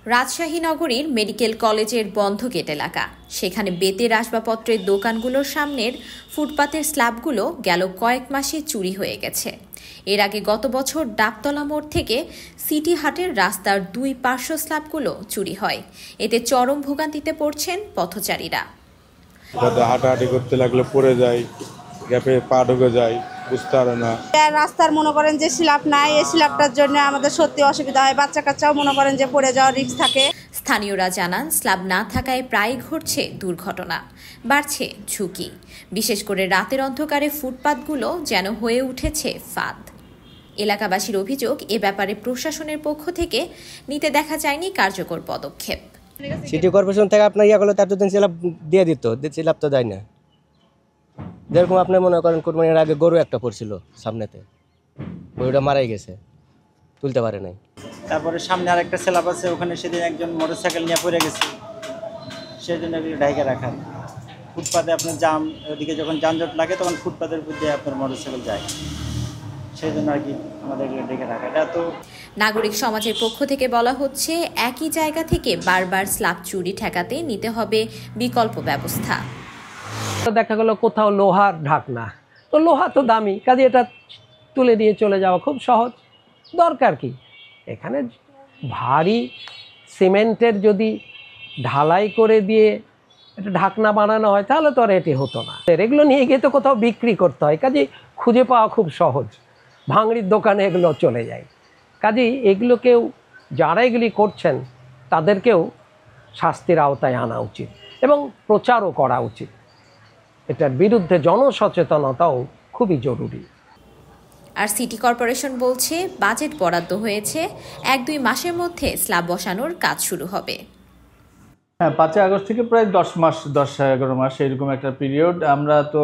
রাজশাহী নগরীর মেডিকেল কলেজের বন্ধ গেট এলাকা, সেখানে বেতের আসবাবপত্রের দোকানগুলোর সামনের ফুটপাতের স্ল্যাবগুলো গেল কয়েক মাসে চুরি হয়ে গেছে। এর আগে গত বছর ডাবতলা মোড় থেকে সিটি হাটের রাস্তার দুই পার্শ্ব স্ল্যাবগুলো চুরি হয়। এতে চরম ভোগান্তিতে পড়ছেন পথচারীরা। হাঁটাহাঁটি করতে লাগলে পড়ে যায়, গ্যাপে পা ঢুকে যায়, বুঝতে পারে না। রাস্তার মনে করেন যে স্ল্যাব নাই, এই স্ল্যাবটার জন্য আমাদের সত্যি অসুবিধা হয়। বাচ্চা কাচ্চাও মনে করেন যে পড়ে যাওয়ার রিস্ক থাকে। স্থানীয়রা জানান, স্ল্যাব না থাকায় প্রায় ঘটছে দুর্ঘটনা, বাড়ছে ঝুঁকি। বিশেষ করে রাতের অন্ধকারে ফুটপাতগুলো যেন হয়ে উঠেছে ফাঁদ। এলাকাবাসীর অভিযোগ, এ ব্যাপারে প্রশাসনের পক্ষ থেকে নিতে দেখা যায়নি কার্যকর পদক্ষেপ। সিটি কর্পোরেশন থেকে আপনার ইয়া করলে তার দুদিন স্ল্যাব দিয়ে দিত, স্ল্যাব তো দেয় না। যেরকম আপনি মনে করেন কোরবানির আগে গরু একটা পড়ছিল সামনেতে, গরুটা মারাই গেছে, তুলতে পারে নাই। তারপরে সামনে আরেকটা স্ল্যাব আছে, ওখানে সেদিন একজন মোটরসাইকেল নিয়ে পড়ে গেছে, সেই জন্য ঢাইকা রাখা। ফুটপাতে আপনার জাম, ওদিকে যখন যানজট লাগে তখন ফুটপাতের উপর দিয়ে আপনার মোটরসাইকেল যায়, সেই জন্য আর কি আমাদের ঢেকে রাখা। এটা তো নাগরিক সমাজের পক্ষ থেকে বলা হচ্ছে, একই জায়গা থেকে বারবার স্ল্যাব চুরি ঠেকাতে নিতে হবে বিকল্প ব্যবস্থা। দেখা গেল কোথাও লোহার ঢাকনা, তো লোহা তো দামি, কাজে এটা তুলে দিয়ে চলে যাওয়া খুব সহজ। দরকার কি, এখানে ভারী সিমেন্টের যদি ঢালাই করে দিয়ে একটা ঢাকনা বানানো হয় তাহলে তো আর এটি হতো না। এগুলো নিয়ে গিয়ে তো কোথাও বিক্রি করতে হয়, কাজে খুঁজে পাওয়া খুব সহজ। ভাঙড়ির দোকানে এগুলো চলে যায়। কাজেই এগুলোকেও, যারা এগুলি করছেন তাদেরকেও শাস্তির আওতায় আনা উচিত এবং প্রচারও করা উচিত। এটার বিরুদ্ধে জনসচেতনতাও খুবই জরুরি। আর সিটি কর্পোরেশন বলছে, বাজেট বরাদ্দ হয়েছে, 1-2 মাসের মধ্যে স্ল্যাব বসানোর কাজ শুরু হবে। হ্যাঁ, 5 আগস্ট থেকে প্রায় 10-11 মাস এরকম একটা পিরিয়ড। আমরা তো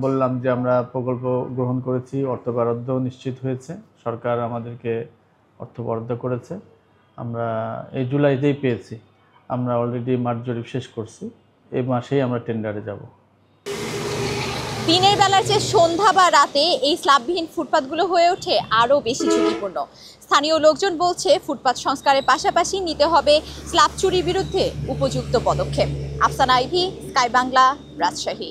বললাম যে আমরা প্রকল্প গ্রহণ করেছি, অর্থ বরাদ্দ নিশ্চিত হয়েছে, সরকার আমাদেরকে অর্থ বরাদ্দ করেছে। আমরা এই জুলাইতেই পেয়েছি, আমরা অলরেডি মাঠ জরিপ শেষ করছি, এই মাসেই আমরা টেন্ডারে যাব। দিনের বেলার চেয়ে সন্ধ্যা বা রাতে এই স্ল্যাববিহীন ফুটপাতগুলো হয়ে ওঠে আরও বেশি ঝুঁকিপূর্ণ। স্থানীয় লোকজন বলছে, ফুটপাত সংস্কারের পাশাপাশি নিতে হবে স্ল্যাব চুরির বিরুদ্ধে উপযুক্ত পদক্ষেপ। আফসানা আইভি, স্কাই বাংলা, রাজশাহী।